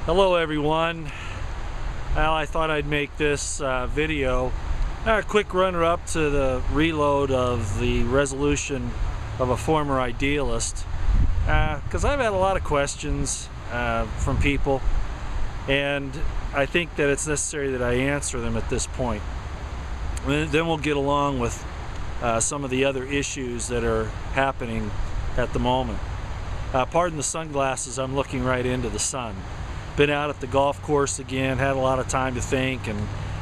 Hello everyone. Well, I thought I'd make this video a quick runner-up to the reload of the resolution of a former idealist, because I've had a lot of questions from people, and I think that it's necessary that I answer them at this point. And then we'll get along with some of the other issues that are happening at the moment. Pardon the sunglasses, I'm looking right into the sun. Been out at the golf course again, had a lot of time to think and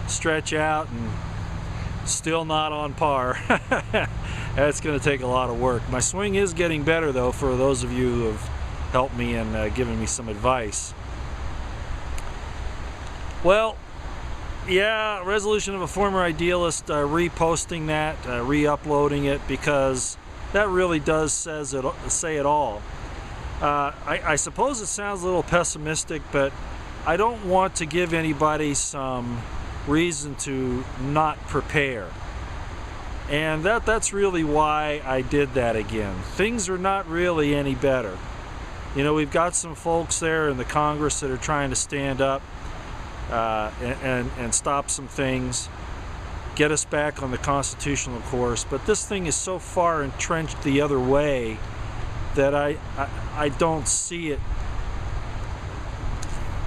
stretch out, and still not on par. That's going to take a lot of work. My swing is getting better though, for those of you who have helped me and given me some advice. Well, yeah, resolution of a former idealist, reposting that, re-uploading it, because that really does say it all. I suppose it sounds a little pessimistic, but I don't want to give anybody some reason to not prepare. And that's really why I did that again. Things are not really any better. You know, we've got some folks there in the Congress that are trying to stand up and stop some things, get us back on the constitutional course, but this thing is so far entrenched the other way that I don't see it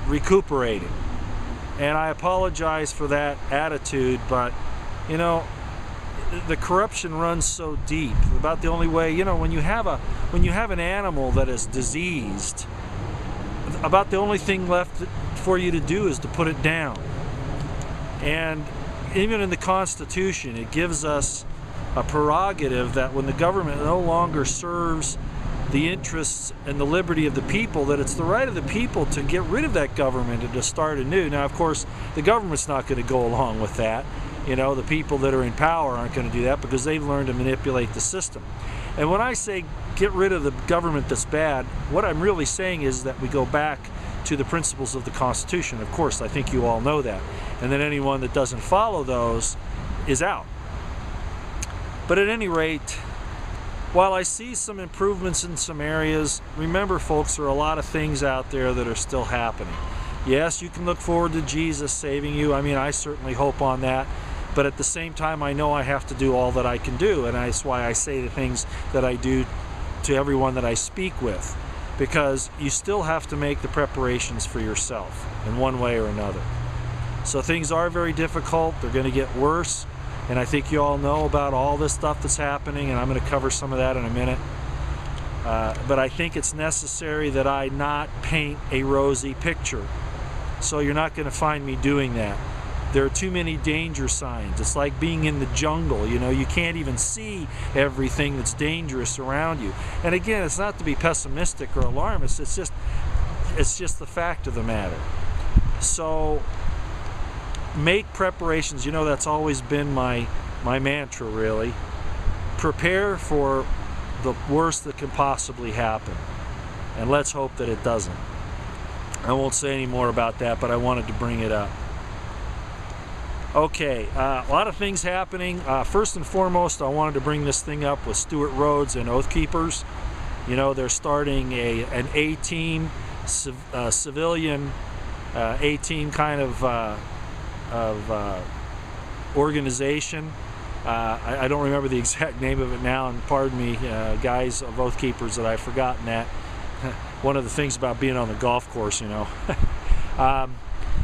recuperating. And I apologize for that attitude, but you know, the corruption runs so deep. About the only way, you know, when you have an animal that is diseased, about the only thing left for you to do is to put it down. And even in the Constitution, it gives us a prerogative that when the government no longer serves the interests and the liberty of the people, that it's the right of the people to get rid of that government and to start anew. Now, of course, the government's not going to go along with that. You know, the people that are in power aren't going to do that because they've learned to manipulate the system. And when I say get rid of the government that's bad, what I'm really saying is that we go back to the principles of the Constitution. Of course, I think you all know that. And then anyone that doesn't follow those is out. But at any rate, while I see some improvements in some areas, remember folks, there are a lot of things out there that are still happening. Yes, you can look forward to Jesus saving you. I mean, I certainly hope on that. But at the same time, I know I have to do all that I can do. And that's why I say the things that I do to everyone that I speak with. Because you still have to make the preparations for yourself in one way or another. So things are very difficult. They're going to get worse. And I think you all know about all this stuff that's happening, and I'm going to cover some of that in a minute. But I think it's necessary that I not paint a rosy picture. So you're not going to find me doing that. There are too many danger signs. It's like being in the jungle. You know, you can't even see everything that's dangerous around you. And again, it's not to be pessimistic or alarmist. It's just the fact of the matter. So make preparations. You know, that's always been my mantra, really. Prepare for the worst that can possibly happen, and let's hope that it doesn't. I won't say any more about that, but I wanted to bring it up. Okay, a lot of things happening. First and foremost, I wanted to bring this thing up with Stewart Rhodes and Oath Keepers. You know, they're starting an A-team, civilian A-team kind of organization. I don't remember the exact name of it now, and pardon me, guys of Oath Keepers, that I've forgotten that. One of the things about being on the golf course, you know.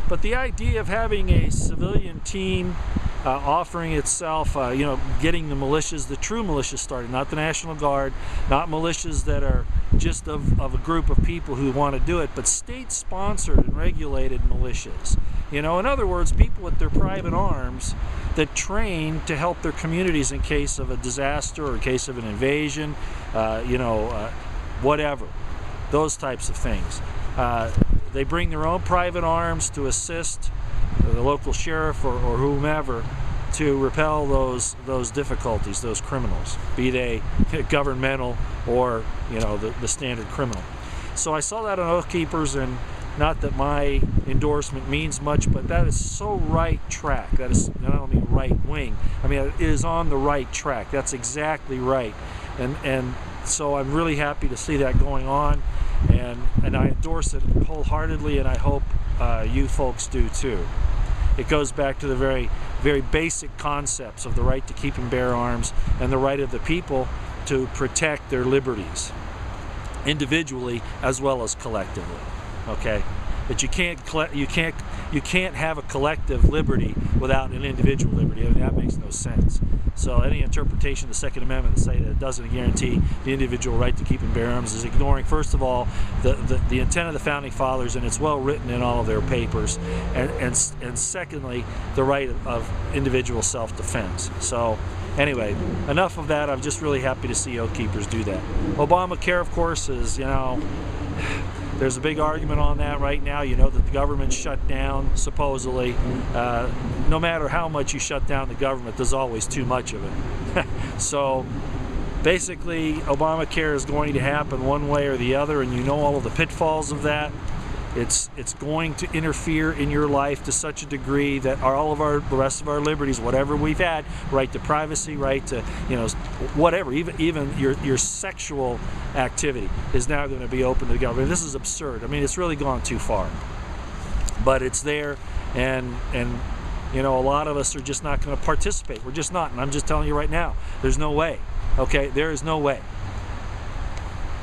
But the idea of having a civilian team offering itself, you know, getting the militias, the true militias started, not the National Guard, not militias that are just of a group of people who want to do it, but state-sponsored and regulated militias. You know, in other words, people with their private arms that train to help their communities in case of a disaster or in case of an invasion, you know, whatever, those types of things. They bring their own private arms to assist the local sheriff or whomever to repel those difficulties, those criminals, be they governmental or, you know, the standard criminal. So I saw that on Oath Keepers, and not that my endorsement means much, but that is so right track. That is, I don't mean right wing, I mean it is on the right track. That's exactly right. And so I'm really happy to see that going on. and I endorse it wholeheartedly, and I hope you folks do too. It goes back to the very basic concepts of the right to keep and bear arms and the right of the people to protect their liberties, individually as well as collectively. Okay, but you can't have a collective liberty without an individual liberty. I mean, that makes no sense. So any interpretation of the Second Amendment to say that it doesn't guarantee the individual right to keep and bear arms is ignoring, first of all, the intent of the Founding Fathers, and it's well written in all of their papers, and secondly, the right of individual self-defense. So anyway, enough of that. I'm just really happy to see Oath Keepers do that. Obamacare, of course, is, you know, there's a big argument on that right now. You know that the government shut down, supposedly. No matter how much you shut down the government, there's always too much of it. So basically, Obamacare is going to happen one way or the other, and you know all of the pitfalls of that. It's going to interfere in your life to such a degree that all of the rest of our liberties, whatever we've had, right to privacy, right to, you know, whatever, even your sexual activity is now going to be open to the government. This is absurd. I mean, it's really gone too far. But it's there, and you know, a lot of us are just not going to participate. We're just not, and I'm just telling you right now, there's no way. Okay, there is no way.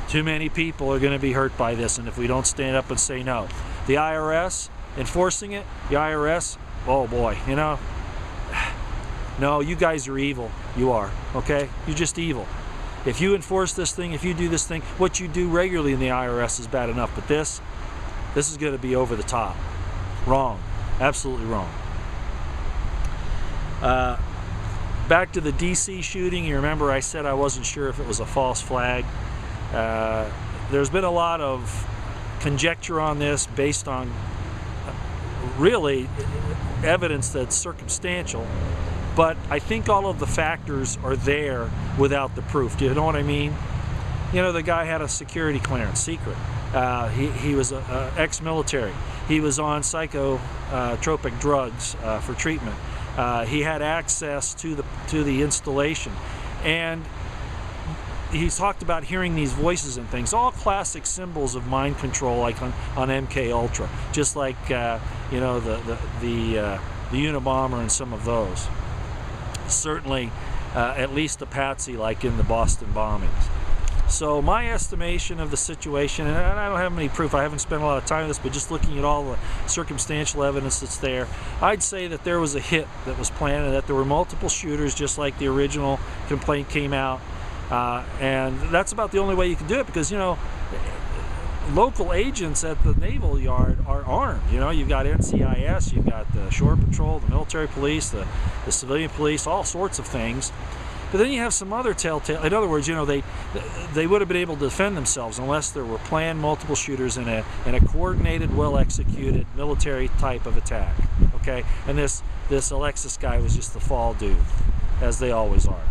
Too many people are going to be hurt by this, and if we don't stand up and say no. The IRS, enforcing it, the IRS, oh boy, you know, no, you guys are evil. You are, okay? You're just evil. If you enforce this thing, if you do this thing, what you do regularly in the IRS is bad enough, but this is going to be over the top. Wrong. Absolutely wrong. Back to the DC shooting. You remember I said I wasn't sure if it was a false flag. There's been a lot of conjecture on this based on really evidence that's circumstantial, but I think all of the factors are there without the proof. Do you know what I mean? You know, the guy had a security clearance, secret. He was ex-military. He was on psychotropic drugs for treatment. He had access to the installation, and he's talked about hearing these voices and things, all classic symbols of mind control, like on MK Ultra, just like you know, the Unabomber and some of those. Certainly, at least a patsy like in the Boston bombings. So my estimation of the situation, and I don't have any proof, I haven't spent a lot of time on this, but just looking at all the circumstantial evidence that's there, I'd say that there was a hit that was planned and that there were multiple shooters, just like the original complaint came out. And that's about the only way you can do it, because, you know, local agents at the Naval Yard are armed. You know, you've got NCIS, you've got the Shore Patrol, the military police, the civilian police, all sorts of things. But then you have some other telltale, in other words, you know, they would have been able to defend themselves unless there were planned multiple shooters in a coordinated, well-executed military type of attack. Okay, and this Alexis guy was just the fall dude, as they always are.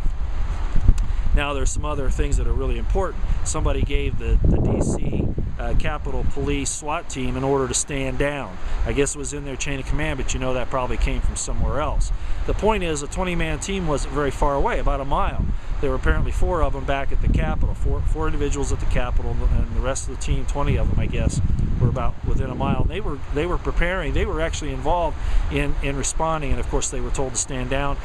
Now there's some other things that are really important. Somebody gave the DC Capitol Police SWAT team an order to stand down. I guess it was in their chain of command, but you know that probably came from somewhere else. The point is, a 20-man team wasn't very far away, about a mile. There were apparently 4 of them back at the Capitol, four individuals at the Capitol, and the rest of the team, 20 of them, I guess, were about within a mile. They were preparing. They were actually involved in responding, and of course they were told to stand down.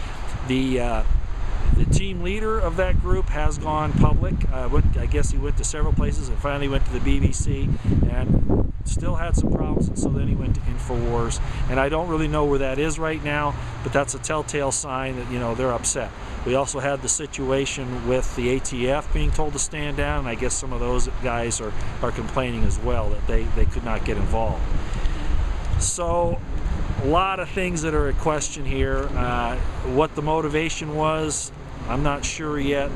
The team leader of that group has gone public. I guess he went to several places and finally went to the BBC and still had some problems, and so then he went to InfoWars. And I don't really know where that is right now, but that's a telltale sign that, you know, they're upset. We also had the situation with the ATF being told to stand down, and I guess some of those guys are complaining as well that they could not get involved. So a lot of things that are at question here. What the motivation was, I'm not sure yet.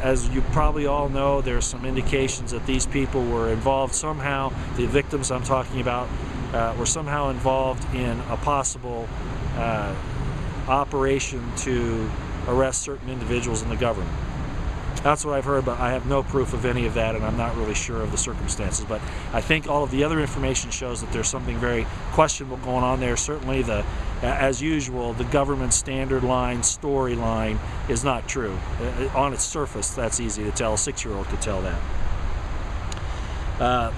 As you probably all know, there's some indications that these people were involved somehow, the victims I'm talking about, were somehow involved in a possible operation to arrest certain individuals in the government. That's what I've heard, but I have no proof of any of that, and I'm not really sure of the circumstances. But I think all of the other information shows that there's something very questionable going on there. Certainly, as usual, the government standard line, storyline is not true. On its surface, that's easy to tell. A 6-year-old could tell that.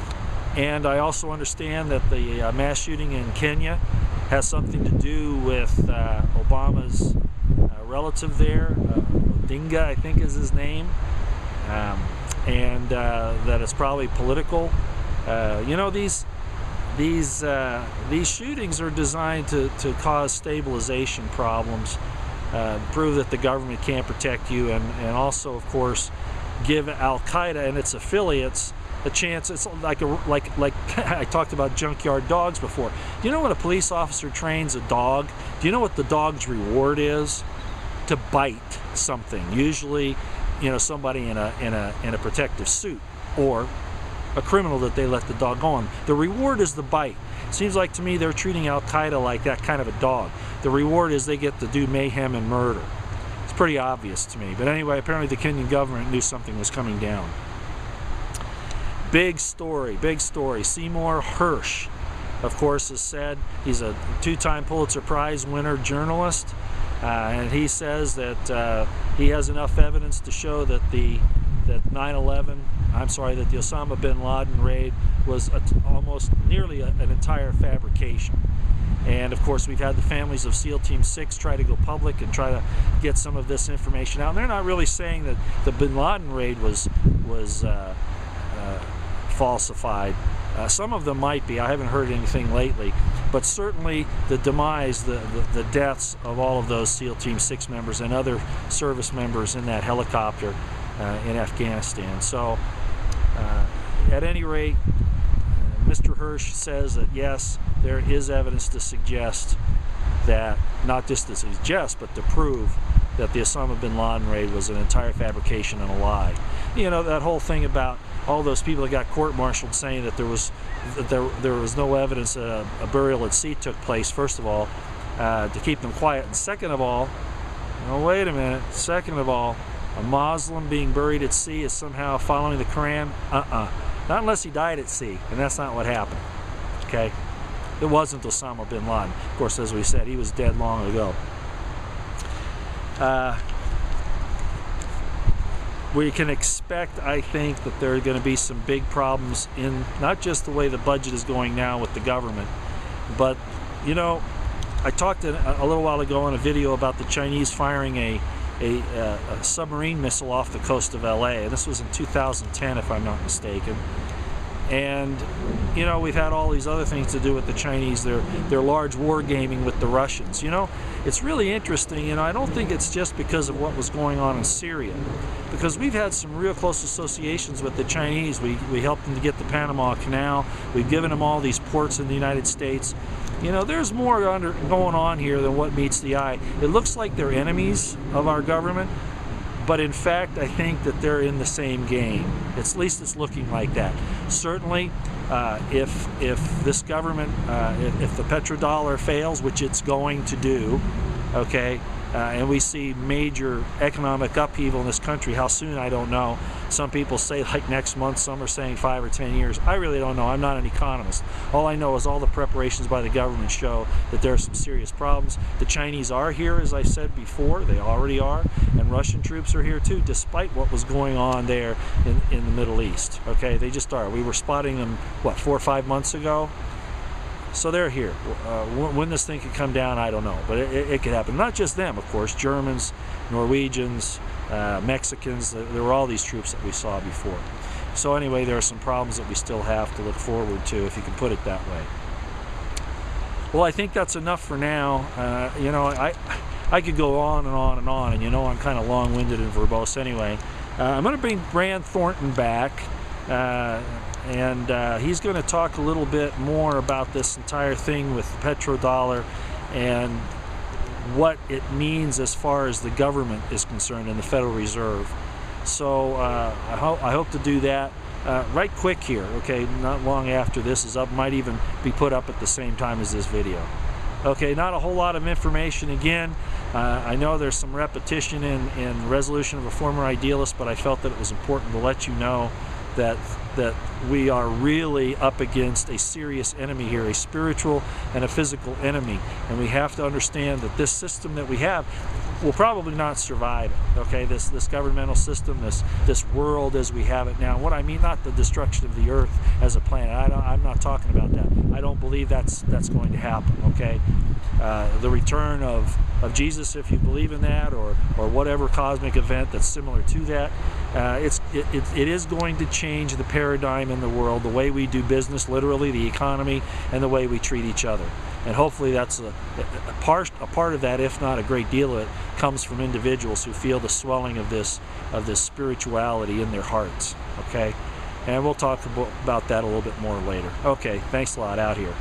And I also understand that the mass shooting in Kenya has something to do with Obama's relative there, Odinga, I think is his name, and that it's probably political. You know, these shootings are designed to cause stabilization problems, prove that the government can't protect you, and also, of course, give Al-Qaeda and its affiliates a chance. It's like I talked about junkyard dogs before. Do you know when a police officer trains a dog? Do you know what the dog's reward is? To bite something. Usually, you know, somebody in a protective suit, or a criminal that they let the dog go on. The reward is the bite. Seems like to me they're treating Al-Qaeda like that kind of a dog. The reward is they get to do mayhem and murder. It's pretty obvious to me. But anyway, apparently the Kenyan government knew something was coming down. Big story, big story. Seymour Hersh, of course, has said he's a two-time Pulitzer Prize winner journalist, and he says that he has enough evidence to show that the 9/11, that the Osama bin Laden raid was almost nearly an entire fabrication. And of course, we've had the families of SEAL Team 6 try to go public and try to get some of this information out. And they're not really saying that the bin Laden raid was falsified. Some of them might be. I haven't heard anything lately, but certainly the demise, the deaths of all of those SEAL Team 6 members and other service members in that helicopter in Afghanistan. So at any rate, Mr. Hersh says that yes, there is evidence to suggest that, not just to suggest, but to prove that the Osama bin Laden raid was an entire fabrication and a lie. You know, that whole thing about all those people that got court-martialed saying that there was no evidence that a burial at sea took place, first of all, to keep them quiet, and second of all, oh, wait a minute, second of all, a Muslim being buried at sea is somehow following the Quran? Not unless he died at sea, and that's not what happened, okay? It wasn't Osama bin Laden. Of course, as we said, he was dead long ago. We can expect, I think, that there are going to be some big problems in not just the way the budget is going now with the government, but, you know, I talked a little while ago in a video about the Chinese firing a submarine missile off the coast of LA, and this was in 2010 if I'm not mistaken. And you know, we've had all these other things to do with the Chinese, their large war gaming with the Russians. You know, it's really interesting. You know, I don't think it's just because of what was going on in Syria, because we've had some real close associations with the Chinese. We helped them to get the Panama Canal. We've given them all these ports in the United States. You know, there's more going on here than what meets the eye. It looks like they're enemies of our government, but in fact, I think that they're in the same game. At least it's looking like that. Certainly, if this government, if the petrodollar fails, which it's going to do, okay, and we see major economic upheaval in this country, how soon, I don't know. Some people say like next month, some are saying 5 or 10 years. I really don't know. I'm not an economist. All I know is all the preparations by the government show that there are some serious problems. The Chinese are here, as I said before. They already are. And Russian troops are here too, despite what was going on there in the Middle East. Okay, they just are. We were spotting them, what, 4 or 5 months ago? So they're here. When this thing could come down, I don't know. But it could happen. Not just them, of course. Germans, Norwegians, Mexicans. There were all these troops that we saw before. So anyway, there are some problems that we still have to look forward to, if you can put it that way. Well, I think that's enough for now. You know, I could go on and on and on, and you know I'm kind of long-winded and verbose anyway. I'm going to bring Brand Thornton back. And he's going to talk a little bit more about this entire thing with the petrodollar and what it means as far as the government is concerned and the Federal Reserve. So I hope to do that right quick here, okay, not long after this is up. Might even be put up at the same time as this video. Okay, not a whole lot of information again. I know there's some repetition in Resolution of a Former Idealist, but I felt that it was important to let you know that that we are really up against a serious enemy here, a spiritual and a physical enemy, and we have to understand that this system that we have will probably not survive it. Okay, this governmental system, this world as we have it now. What I mean, not the destruction of the earth as a planet. I'm not talking about that. I don't believe that's going to happen. Okay, the return of Jesus, if you believe in that, or whatever cosmic event that's similar to that, it is going to change the paradigm in the world, the way we do business, literally the economy, and the way we treat each other. And hopefully that's a part of that, if not a great deal of it, comes from individuals who feel the swelling of this spirituality in their hearts. Okay, and we'll talk about that a little bit more later. Okay, thanks a lot. Out here.